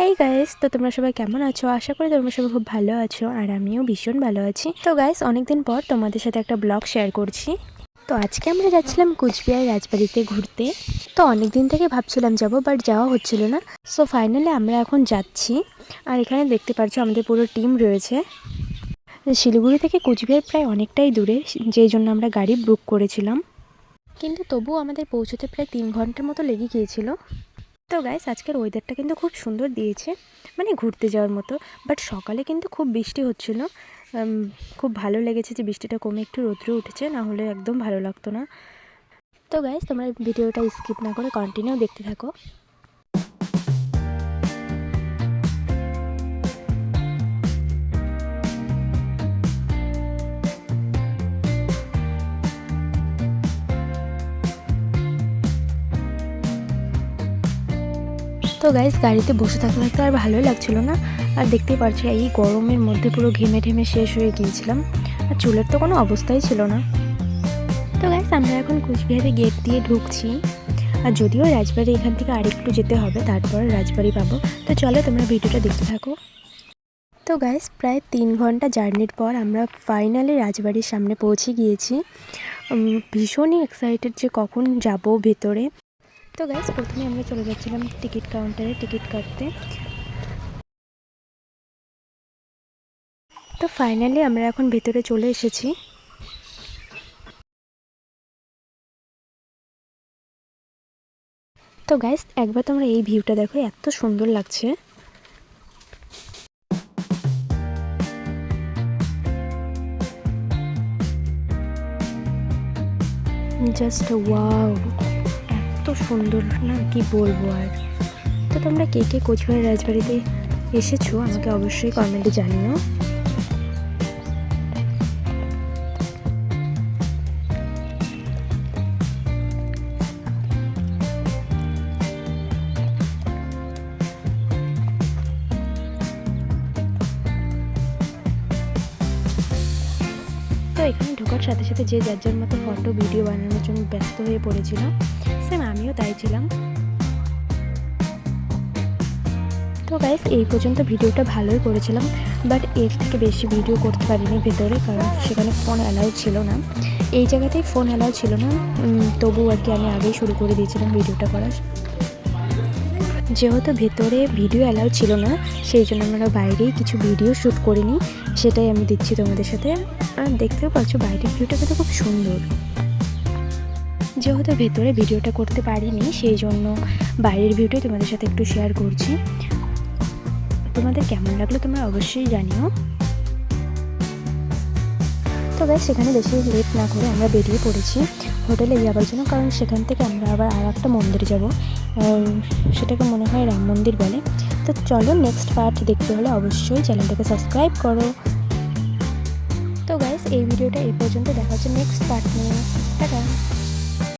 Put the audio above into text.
Hey guys, তো তোমরা সবাই কেমন আছো? আশা করি তোমরা সবাই খুব ভালো আছো, আর আমিও ভীষণ ভালো আছি। তো গাইস, অনেকদিন পর তোমাদের সাথে একটা ব্লগ শেয়ার করছি। তো আজকে আমরা যাচ্ছিলাম কুচবিহার রাজবাড়িতে ঘুরতে। তো অনেকদিন থেকে ভাবছিলাম যাব, বাট যাওয়া হচ্ছিল না। সো ফাইনালি আমরা এখন যাচ্ছি। আর এখানে দেখতে পাচ্ছ আমাদের পুরো টিম রয়েছে। শিলিগুড়ি থেকে কুচবিহার প্রায় অনেকটাই দূরে, যেই জন্য আমরা গাড়ি বুক করেছিলাম, কিন্তু তবুও আমাদের পৌঁছতে প্রায় 3 ঘন্টার মতো লেগে গিয়েছিল। তো গাইস, আজকের ওয়েদারটা কিন্তু খুব সুন্দর দিয়েছে, মানে ঘুরতে যাওয়ার মতো। বাট সকালে কিন্তু খুব বৃষ্টি হচ্ছিল। খুব ভালো লেগেছে যে বৃষ্টিটা কমে একটু রৌদ্র উঠেছে, না হলে একদম ভালো লাগতো না। তো গাইস, তোমরা ভিডিওটা স্কিপ না করে কন্টিনিউ দেখতে থাকো। তো গাইস, গাড়িতে বসে থাকতে থাকতে আর ভালোই লাগছিল না। আর দেখতেই পারছো এই গরমের মধ্যে পুরো ঘেমে ঢেমে শেষ হয়ে গিয়েছিলাম, আর চুলের তো কোনো অবস্থাই ছিল না। তো গাইস, আমরা এখন কুচবিহারে গেট দিয়ে ঢুকছি। আর যদিও রাজবাড়ি এখান থেকে আরেকটু যেতে হবে, তারপর রাজবাড়ি পাবো। তো চলো তোমরা ভিডিওটা দেখতে থাকো। তো গাইস, প্রায় 3 ঘন্টা জার্নির পর আমরা ফাইনালি রাজবাড়ির সামনে পৌঁছে গিয়েছি। ভীষণই এক্সাইটেড যে কখন যাব ভেতরে। তো গাইস, প্রথমে আমরা চলে যাচ্ছিলাম টিকিট কাউন্টারে টিকিট কাটতে। তো ফাইনালি আমরা এখন ভেতরে চলে এসেছি। তো গাইস, একবার তোমরা এই ভিউটা দেখো, এত সুন্দর লাগছে। জাস্ট ওয়াও, এত সুন্দর না, কি বলবো আর। তো তোমরা কে কে কোচবিহার রাজবাড়িতে এসেছো আমাকে অবশ্যই কমেন্টে জানিও। তো এখানে ঢোকার সাথে সাথে যে যার যার মতো ফটো ভিডিও বানানোর জন্য ব্যস্ত হয়ে পড়েছিল, সেম আমিও তাই ছিলাম। তো গাইস, এই পর্যন্ত ভিডিওটা ভালোই করেছিলাম, বাট এর থেকে বেশি ভিডিও করতে পারিনি ভেতরে, কারণ সেখানে ফোন অ্যালাউ ছিল না। এই জায়গাতেই ফোন অ্যালাউ ছিল না, তবু আর কি আমি আগেই শুরু করে দিয়েছিলাম ভিডিওটা করার। যেহেতু ভেতরে ভিডিও অ্যালাউ ছিল না, সেই জন্য আমরা বাইরেই কিছু ভিডিও শ্যুট করিনি, সেটাই আমি দিচ্ছি তোমাদের সাথে। দেখতেও পাচ্ছ বাইরের ভিউটা কিন্তু খুব সুন্দর। যেহেতু ভেতরে ভিডিওটা করতে পারিনি, সেই জন্য বাইরের ভিউটাই তোমাদের সাথে একটু শেয়ার করছি। তোমাদের কেমন লাগলো তোমরা অবশ্যই জানিও। তো গাইস, সেখানে বেশি লেট না করে আমরা বেরিয়ে পড়েছি হোটেলে যাওয়ার জন্য, কারণ সেখান থেকে আমরা আবার আর একটা মন্দির যাব, সেটাকে মনে হয় রাম মন্দির বলে। তো চলো, নেক্সট পার্ট দেখতে হলে অবশ্যই চ্যানেলটাকে সাবস্ক্রাইব করো। তো গাইস, এই ভিডিওটা এই পর্যন্ত, দেখা হচ্ছে নেক্সট পার্ট নিয়ে। টাটা।